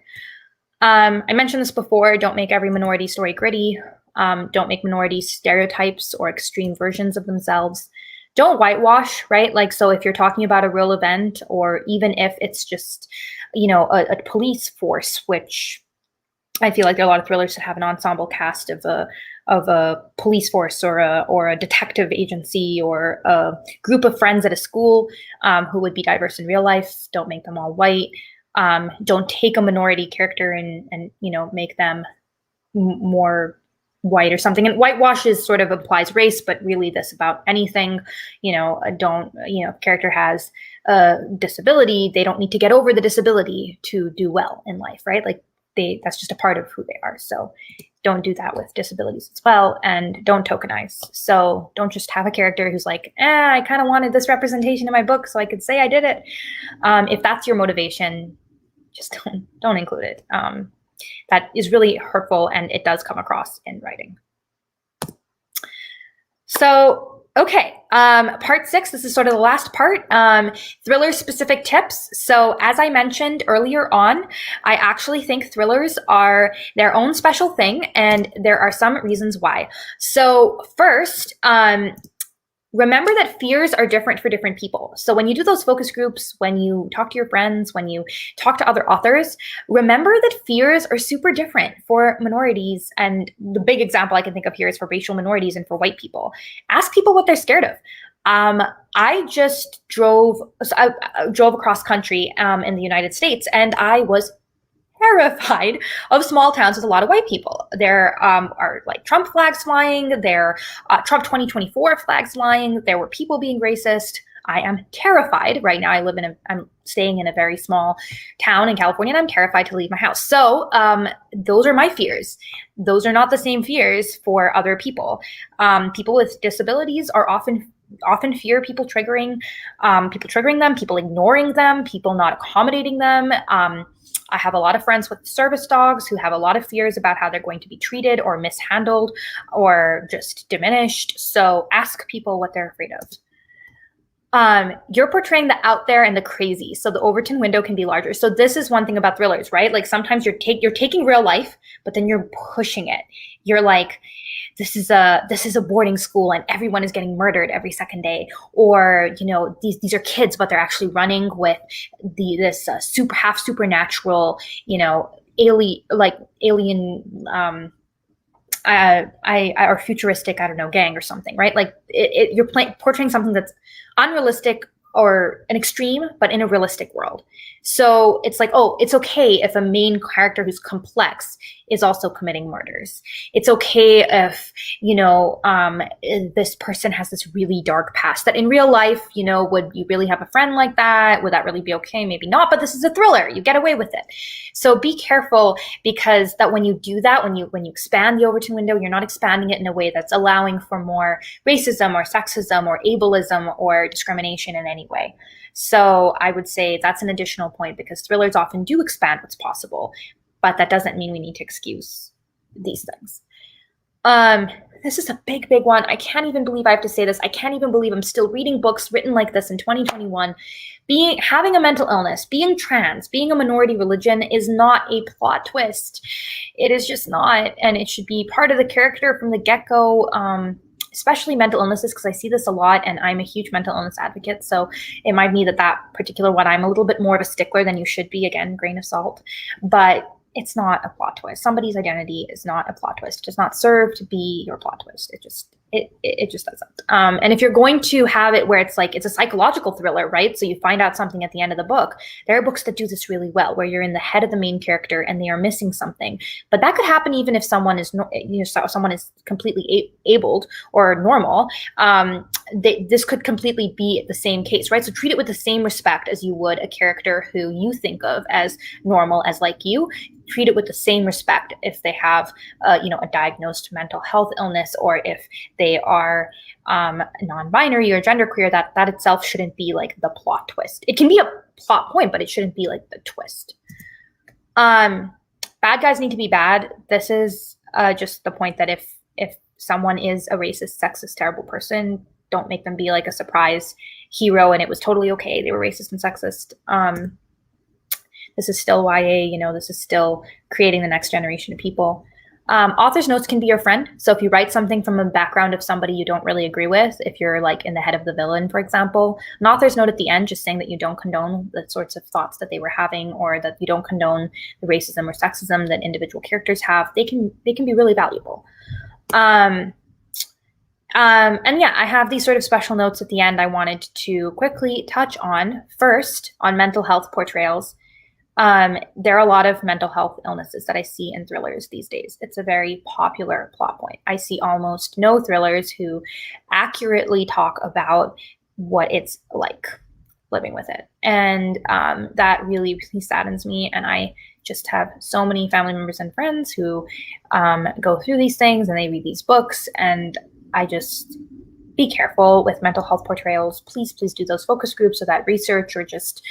I mentioned this before, don't make every minority story gritty. Don't make minority stereotypes or extreme versions of themselves. Don't whitewash, right? Like, so if you're talking about a real event, or even if it's just, a police force, which I feel like there are a lot of thrillers that have an ensemble cast of a police force, or a detective agency, or a group of friends at a school who would be diverse in real life. Don't make them all white. Don't take a minority character and make them more white or something. And whitewashes sort of implies race, but really this about anything. Character has a disability, they don't need to get over the disability to do well in life, right? Like that's just a part of who they are. So don't do that with disabilities as well, and don't tokenize. So don't just have a character who's like, I kind of wanted this representation in my book so I could say I did it. If that's your motivation, just don't include it. That is really hurtful, and it does come across in writing. So, okay, part 6, this is sort of the last part, thriller specific tips. So as I mentioned earlier on, I actually think thrillers are their own special thing, and there are some reasons why. So first, remember that fears are different for different people. So when you do those focus groups, when you talk to your friends, when you talk to other authors, remember that fears are super different for minorities. And the big example I can think of here is for racial minorities and for white people. Ask people what they're scared of. I just drove across country in the United States, and I was terrified of small towns with a lot of white people. There are like Trump flags flying, there Trump 2024 flags flying, there were people being racist. I am terrified right now. I'm staying in a very small town in California, and I'm terrified to leave my house. So those are my fears. Those are not the same fears for other people. People with disabilities are often fear people triggering them, people ignoring them, people not accommodating them. I have a lot of friends with service dogs who have a lot of fears about how they're going to be treated or mishandled or just diminished. So ask people what they're afraid of. You're portraying the out there and the crazy. So the Overton window can be larger. So this is one thing about thrillers, right? Like sometimes you're taking real life, but then you're pushing it. You're like, this is a boarding school and everyone is getting murdered every second day. Or, these are kids, but they're actually running with this half supernatural, alien, or futuristic, gang or something, right? Like you're portraying something that's unrealistic or an extreme, but in a realistic world. So it's like, oh, it's okay if a main character who's complex is also committing murders. It's okay if, this person has this really dark past that in real life, would you really have a friend like that? Would that really be okay? Maybe not, but this is a thriller. You get away with it. So be careful, because that when you do that, when you expand the Overton window, you're not expanding it in a way that's allowing for more racism or sexism or ableism or discrimination in any way. So I would say that's an additional point, because thrillers often do expand what's possible, but that doesn't mean we need to excuse these things. This is a big, big one. I can't even believe I have to say this. I can't even believe I'm still reading books written like this in 2021. Having a mental illness, being trans, being a minority religion is not a plot twist. It is just not, and it should be part of the character from the get-go. Especially mental illnesses, because I see this a lot, and I'm a huge mental illness advocate. So it might be that particular one, I'm a little bit more of a stickler than you should be. Again, grain of salt, but it's not a plot twist. Somebody's identity is not a plot twist. It does not serve to be your plot twist. it just doesn't. And if you're going to have it where it's like, it's a psychological thriller, right? So you find out something at the end of the book. There are books that do this really well, where you're in the head of the main character and they are missing something. But that could happen even if someone is, someone is completely abled or normal. This could completely be the same case, right? So treat it with the same respect as you would a character who you think of as normal, as like you. Treat it with the same respect if they have, a diagnosed mental health illness, or if they are non-binary or genderqueer. That itself shouldn't be like the plot twist. It can be a plot point, but it shouldn't be like the twist. Bad guys need to be bad. This is just the point that if someone is a racist, sexist, terrible person, don't make them be like a surprise hero and it was totally okay. They were racist and sexist. This is still YA, this is still creating the next generation of people. Author's notes can be your friend. So if you write something from a background of somebody you don't really agree with, if you're like in the head of the villain, for example, an author's note at the end just saying that you don't condone the sorts of thoughts that they were having, or that you don't condone the racism or sexism that individual characters have, they can be really valuable. And yeah, I have these sort of special notes at the end I wanted to quickly touch on. First, on mental health portrayals. There are a lot of mental health illnesses that I see in thrillers these days. It's a very popular plot point. I see almost no thrillers who accurately talk about what it's like living with it. And that really, really saddens me. And I just have so many family members and friends who go through these things and they read these books. And I just be careful with mental health portrayals. Please do those focus groups or that research, or just,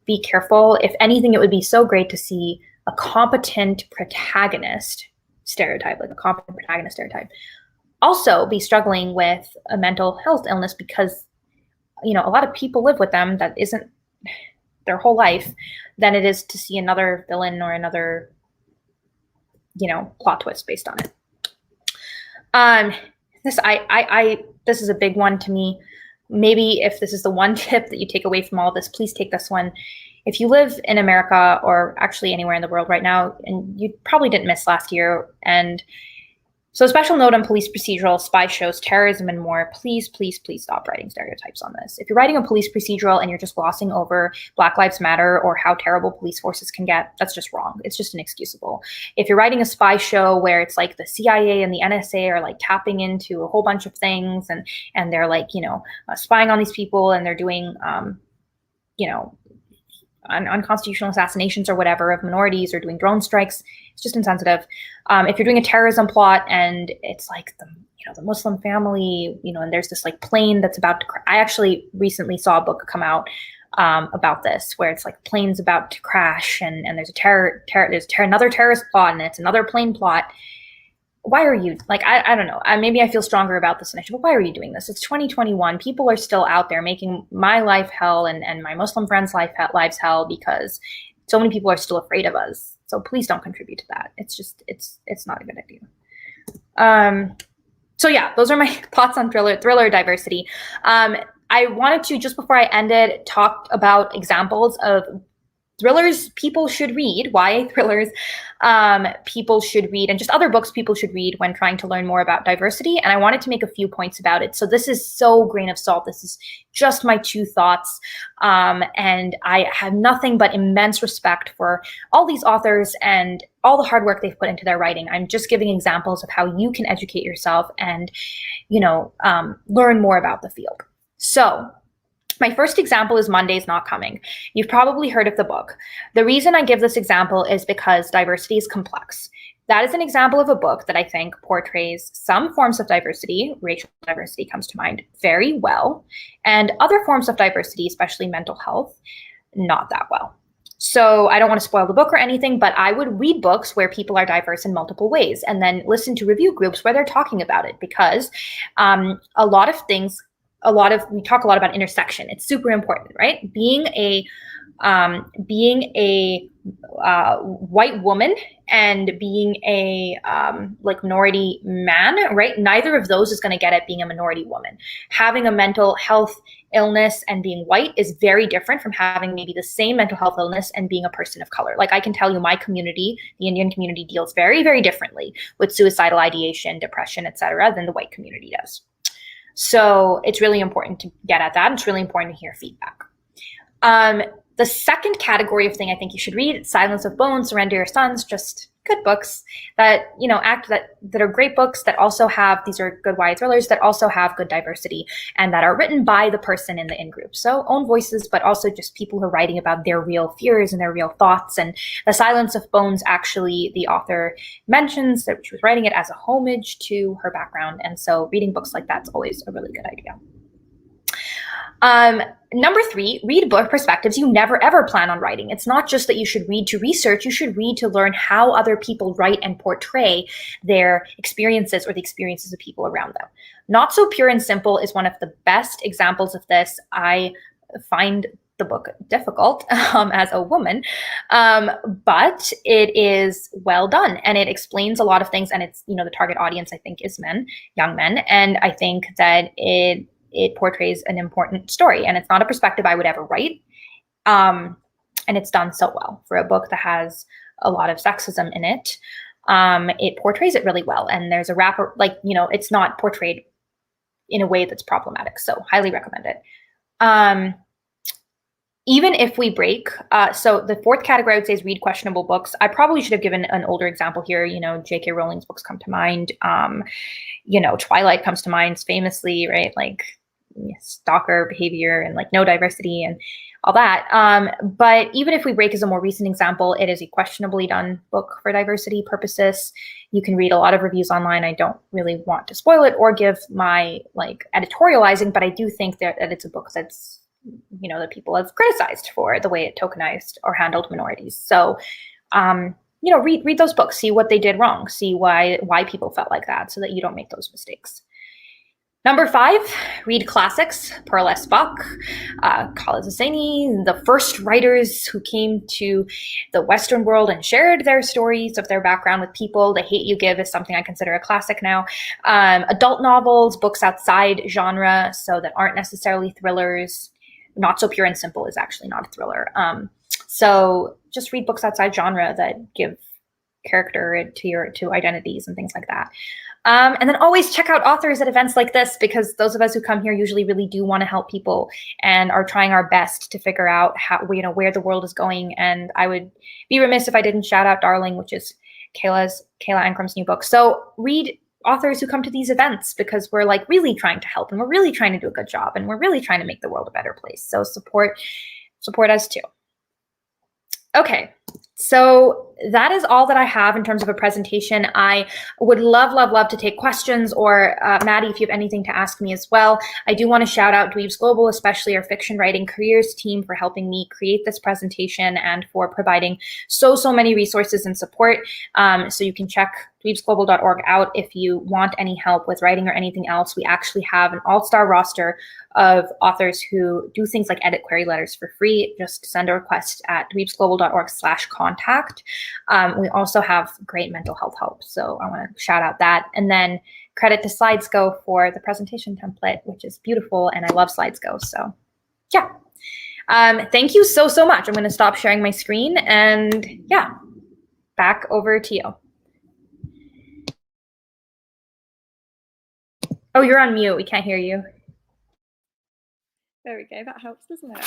be careful. If anything, it would be so great to see a competent protagonist stereotype, also be struggling with a mental health illness, because, a lot of people live with them that isn't their whole life, than it is to see another villain or another, plot twist based on it. This is a big one to me. Maybe if this is the one tip that you take away from all this, please take this one. If you live in America, or actually anywhere in the world right now, and you probably didn't miss last year, and so a special note on police procedural, spy shows, terrorism, and more, please stop writing stereotypes on this. If you're writing a police procedural and you're just glossing over Black Lives Matter or how terrible police forces can get, that's just wrong. It's just inexcusable. If you're writing a spy show where it's like the CIA and the NSA are like tapping into a whole bunch of things, and they're like, spying on these people, and they're doing, unconstitutional assassinations or whatever of minorities, or doing drone strikes, it's just insensitive. If you're doing a terrorism plot and it's like the Muslim family, and there's this like plane that's about to crash. I actually recently saw a book come out about this, where it's like plane's about to crash, and there's another terrorist plot, and it's another plane plot. Why are you, like, I don't know, maybe I feel stronger about this than I should, but why are you doing this? It's 2021. People are still out there making my life hell and my Muslim friends' lives hell, because so many people are still afraid of us. So please don't contribute to that. It's just, it's not a good idea. So yeah, those are my thoughts on thriller diversity. I wanted to, just before I ended, talk about examples of thrillers people should read, YA thrillers people should read, and just other books people should read when trying to learn more about diversity. And I wanted to make a few points about it. So this is so grain of salt. This is just my 2 thoughts. And I have nothing but immense respect for all these authors and all the hard work they've put into their writing. I'm just giving examples of how you can educate yourself and, learn more about the field. So my first example is Monday's Not Coming. You've probably heard of the book. The reason I give this example is because diversity is complex. That is an example of a book that I think portrays some forms of diversity, racial diversity comes to mind, very well, and other forms of diversity, especially mental health, not that well. So I don't want to spoil the book or anything, but I would read books where people are diverse in multiple ways, and then listen to review groups where they're talking about it, because a lot of we talk a lot about intersection. It's super important, right? Being a white woman and being a like minority man, right? Neither of those is going to get at being a minority woman. Having a mental health illness and being white is very different from having maybe the same mental health illness and being a person of color. Like I can tell you, my community, the Indian community, deals very, very differently with suicidal ideation, depression, etc., than the white community does. So it's really important to get at that. It's really important to hear feedback. The second category of thing I think you should read, Silence of Bones, Surrender Your Sons, just good books that, you know, that are great books that also have, these are good YA thrillers that also have good diversity and that are written by the person in the in-group. So own voices, but also just people who are writing about their real fears and their real thoughts. And The Silence of Bones, actually, the author mentions that she was writing it as a homage to her background. And so reading books like that's always a really good idea. Number 3, read book perspectives you never ever plan on writing. It's not just that you should read to research, you should read to learn how other people write and portray their experiences or the experiences of people around them. Not So Pure and Simple is one of the best examples of this. I find the book difficult as a woman, but it is well done and it explains a lot of things, and it's, you know, the target audience I think is men, young men, and I think that it portrays an important story, and it's not a perspective I would ever write. And it's done so well for a book that has a lot of sexism in it. It portrays it really well, and there's a wrapper, like, you know, it's not portrayed in a way that's problematic. So highly recommend it. Even if we break, so the fourth category I would say is read questionable books. I probably should have given an older example here. You know, J.K. Rowling's books come to mind. You know, Twilight comes to mind famously, right? Like stalker behavior and like no diversity and all that. But even if we break is a more recent example, it is a questionably done book for diversity purposes. You can read a lot of reviews online. I don't really want to spoil it or give my like editorializing, but I do think that it's a book that's, you know, that people have criticized for the way it tokenized or handled minorities. So, you know, read those books, see what they did wrong, see why people felt like that, so that you don't make those mistakes. Number 5, read classics. Pearl S. Buck, Khaled Hosseini, the first writers who came to the Western world and shared their stories of their background with people. The Hate You Give is something I consider a classic now. Adult novels, books outside genre, so that aren't necessarily thrillers. Not So Pure and Simple is actually not a thriller. So just read books outside genre that give character to identities and things like that. And then always check out authors at events like this, because those of us who come here usually really do want to help people and are trying our best to figure out how, you know, where the world is going. And I would be remiss if I didn't shout out Darling, which is Kayla Ancrum's new book. So read authors who come to these events, because we're like really trying to help and we're really trying to do a good job and we're really trying to make the world a better place. So support us too. Okay, so that is all that I have in terms of a presentation. I would love to take questions, or Maddie, if you have anything to ask me as well. I do want to shout out Dweebs Global, especially our fiction writing careers team, for helping me create this presentation and for providing so many resources and support. So you can check dweebsglobal.org out if you want any help with writing or anything else. We actually have an all-star roster of authors who do things like edit query letters for free. Just send a request at dweebsglobal.org/contact. We also have great mental health help, so I want to shout out that. And then credit to SlidesGo for the presentation template, which is beautiful, and I love SlidesGo. So yeah, thank you so much. I'm going to stop sharing my screen, and yeah, back over to you. Oh, you're on mute. We can't hear you. There we go. That helps, doesn't it?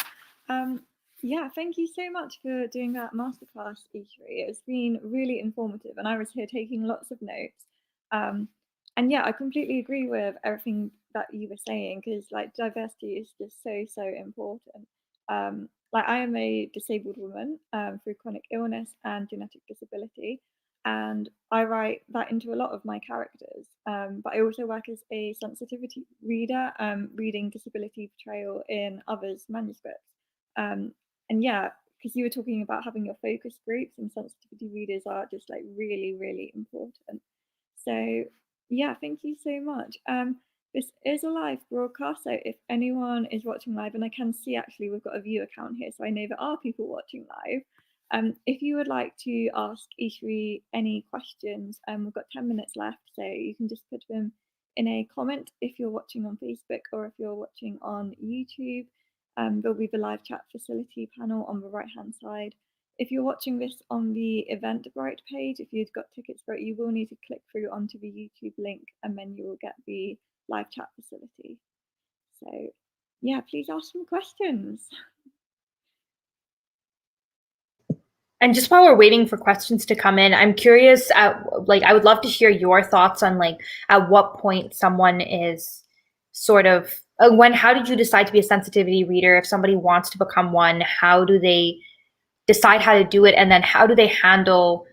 Yeah, thank you so much for doing that masterclass, Isvari. It's been really informative, and I was here taking lots of notes. And yeah, I completely agree with everything that you were saying, because like diversity is just so important. Like I am a disabled woman through chronic illness and genetic disability, and I write that into a lot of my characters. But I also work as a sensitivity reader, reading disability portrayal in others' manuscripts. And yeah, because you were talking about having your focus groups, and sensitivity readers are just like really important. So yeah, thank you so much. This is a live broadcast, so if anyone is watching live, and I can see actually we've got a view account here, so I know there are people watching live. If you would like to ask Isvari any questions, we've got 10 minutes left, so you can just put them in a comment if you're watching on Facebook or if you're watching on YouTube. There'll be the live chat facility panel on the right-hand side. If you're watching this on the Eventbrite page, if you've got tickets for it, you will need to click through onto the YouTube link and then you will get the live chat facility. So yeah, please ask some questions. And just while we're waiting for questions to come in, I'm curious, I would love to hear your thoughts on at what point someone is sort of, how did you decide to be a sensitivity reader? If somebody wants to become one, how do they decide how to do it? And then how do they handle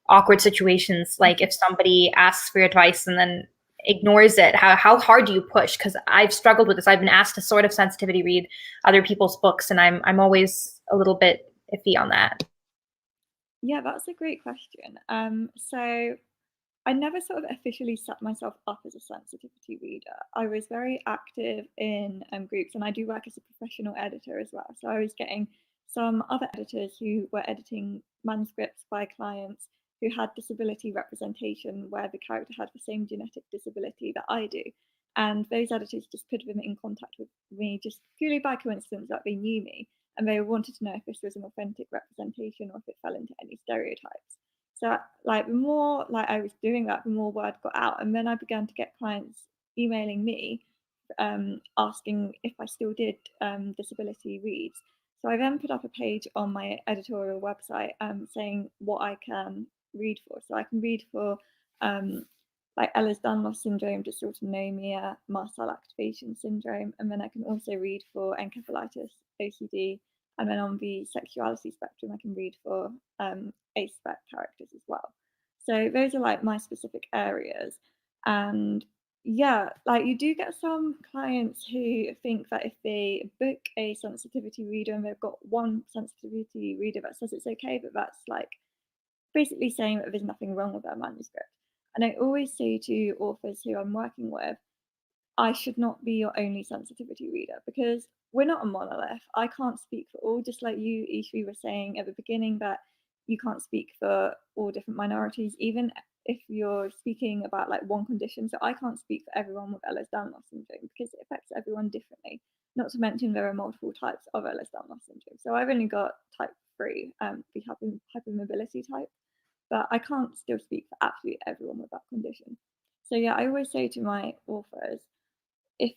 awkward situations? Like if somebody asks for advice and then ignores it, how hard do you push? Because I've struggled with this. I've been asked to sort of sensitivity read other people's books, and I'm always a little bit iffy on that. Yeah, that's a great question. So I never sort of officially set myself up as a sensitivity reader. I was very active in groups, and I do work as a professional editor as well. So I was getting some other editors who were editing manuscripts by clients who had disability representation where the character had the same genetic disability that I do. And those editors just put them in contact with me just purely by coincidence that they knew me. And they wanted to know if this was an authentic representation or if it fell into any stereotypes. So like the more like I was doing that, the more word got out. And then I began to get clients emailing me asking if I still did disability reads. So I then put up a page on my editorial website saying what I can read for. So I can read for like Ehlers-Danlos syndrome, dysautonomia, mast cell activation syndrome, and then I can also read for encephalitis, OCD, and then on the sexuality spectrum, I can read for A-spec characters as well. So those are like my specific areas. And yeah, like you do get some clients who think that if they book a sensitivity reader and they've got one sensitivity reader that says it's okay, but that's like basically saying that there's nothing wrong with their manuscript. And I always say to authors who I'm working with, I should not be your only sensitivity reader because we're not a monolith. I can't speak for all, just like you, Isvari, were saying at the beginning that you can't speak for all different minorities, even if you're speaking about like one condition. So I can't speak for everyone with Ehlers-Danlos syndrome because it affects everyone differently. Not to mention there are multiple types of Ehlers-Danlos syndrome. So I've only got type 3, the hypermobility type, but I can't still speak for absolutely everyone with that condition. So yeah, I always say to my authors, if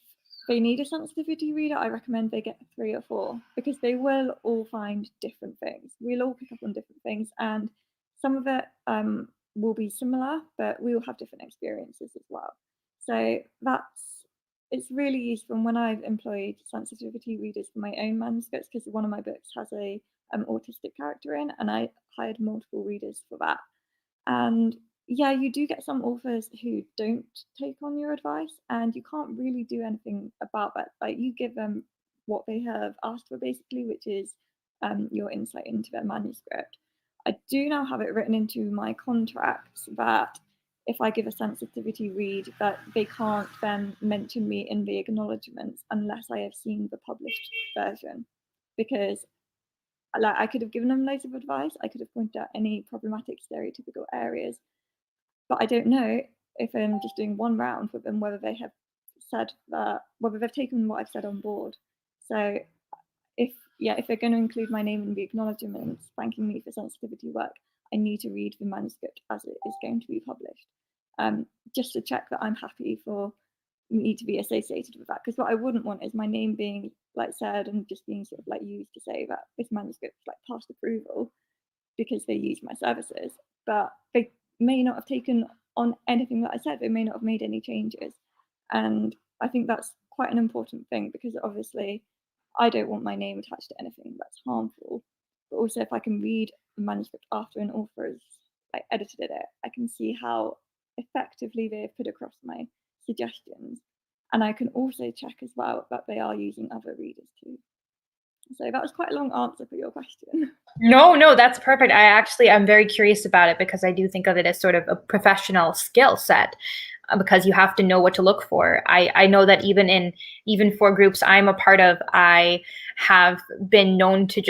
they need a sensitivity reader, I recommend they get 3 or 4 because they will all find different things. We'll all pick up on different things, and some of it will be similar, but we will have different experiences as well. So it's really useful when I've employed sensitivity readers for my own manuscripts because one of my books has a autistic character in, and I hired multiple readers for that. And yeah, you do get some authors who don't take on your advice, and you can't really do anything about that. Like you give them what they have asked for, basically, which is your insight into their manuscript. I do now have it written into my contracts that if I give a sensitivity read, that they can't then mention me in the acknowledgements unless I have seen the published version, because like I could have given them loads of advice, I could have pointed out any problematic stereotypical areas, but I don't know if I'm just doing one round with them whether they have said that, whether they've taken what I've said on board. So if they're going to include my name in the acknowledgements thanking me for sensitivity work, I need to read the manuscript as it is going to be published, just to check that I'm happy for me to be associated with that. Because what I wouldn't want is my name being like said and just being sort of like used to say that this manuscript is like past approval because they use my services, but they may not have taken on anything that I said. They may not have made any changes. And I think that's quite an important thing because obviously I don't want my name attached to anything that's harmful. But also if I can read the manuscript after an author has like edited it, I can see how effectively they have put across my suggestions. And I can also check as well that they are using other readers too. So that was quite a long answer for your question. No, that's perfect. I'm very curious about it because I do think of it as sort of a professional skill set. because you have to know what to look for. I know that even for groups I'm a part of, I have been known to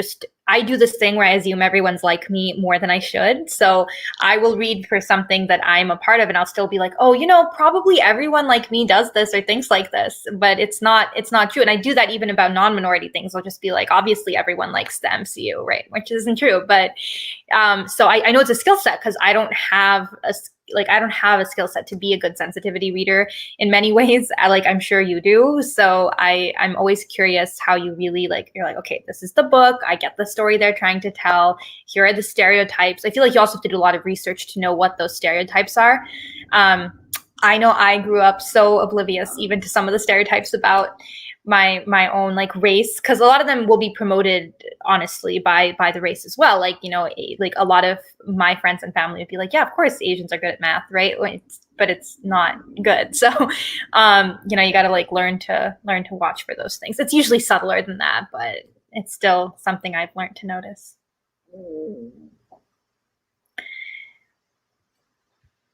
I do this thing where I assume everyone's like me more than I should. So I will read for something that I'm a part of and I'll still be like, oh, probably everyone like me does this or thinks like this, but it's not true. And I do that even about non-minority things. I'll just be like, obviously everyone likes the MCU, right? Which isn't true. But so I know it's a skill set because I don't have a skill set to be a good sensitivity reader in many ways. I'm sure you do. So I'm always curious how you really you're like, okay, this is the book. I get the story they're trying to tell. Here are the stereotypes. I feel like you also have to do a lot of research to know what those stereotypes are. I know I grew up so oblivious even to some of the stereotypes about my own race, because a lot of them will be promoted honestly by the race as well. A lot of my friends and family would be like, yeah, of course Asians are good at math, right? But it's not good. So you got to learn to watch for those things. It's usually subtler than that, but it's still something I've learned to notice.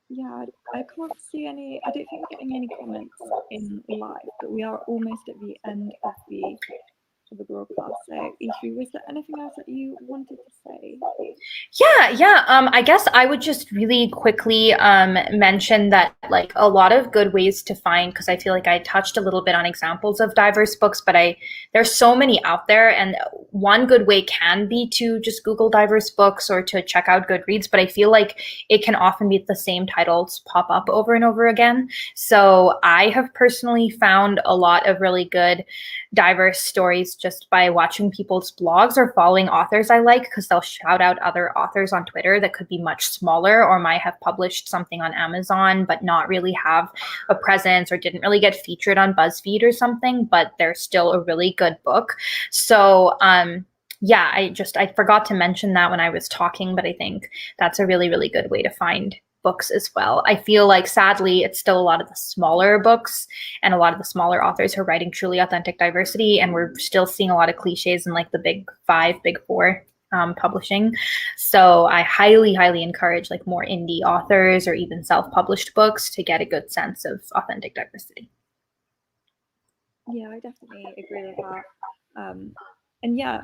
Yeah, I can't see any. I don't think we're getting any comments in live, but we are almost at the end of the broadcast. So, Isvari, was there anything else that you wanted to say? Yeah. I guess I would just really quickly mention that a lot of good ways to find, because I feel like I touched a little bit on examples of diverse books, but there's so many out there, and one good way can be to just Google diverse books or to check out Goodreads, but I feel like it can often be the same titles pop up over and over again. So I have personally found a lot of really good diverse stories just by watching people's blogs or following authors I like, because they'll shout out other authors on Twitter that could be much smaller or might have published something on Amazon but not really have a presence or didn't really get featured on BuzzFeed or something, but they're still a really good book. So yeah, I forgot to mention that when I was talking, but I think that's a really, really good way to find books as well. I feel like sadly it's still a lot of the smaller books and a lot of the smaller authors who are writing truly authentic diversity, and we're still seeing a lot of cliches in the big five, big four publishing. So I highly encourage more indie authors or even self-published books to get a good sense of authentic diversity. Yeah, I definitely agree with that. And yeah,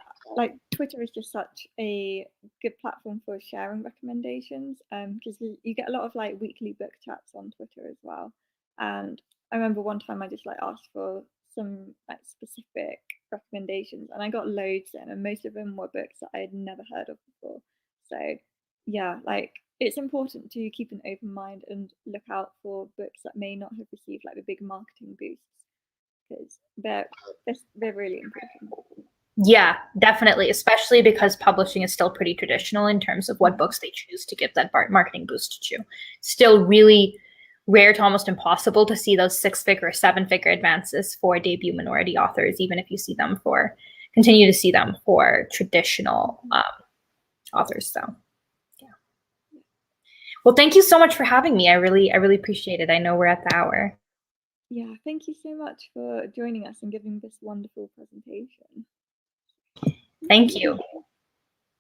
Twitter is just such a good platform for sharing recommendations, because you get a lot of weekly book chats on Twitter as well. And I remember one time I just asked for some specific recommendations, and I got loads in, and most of them were books that I had never heard of before. So yeah, it's important to keep an open mind and look out for books that may not have received the big marketing boosts, because they're really important. Yeah, definitely, especially because publishing is still pretty traditional in terms of what books they choose to give that marketing boost to. Still really rare to almost impossible to see those 6-figure, 7-figure advances for debut minority authors, even if you continue to see them for traditional authors. So yeah. Well, thank you so much for having me. I really appreciate it. I know we're at the hour. Yeah, thank you so much for joining us and giving this wonderful presentation. Thank you.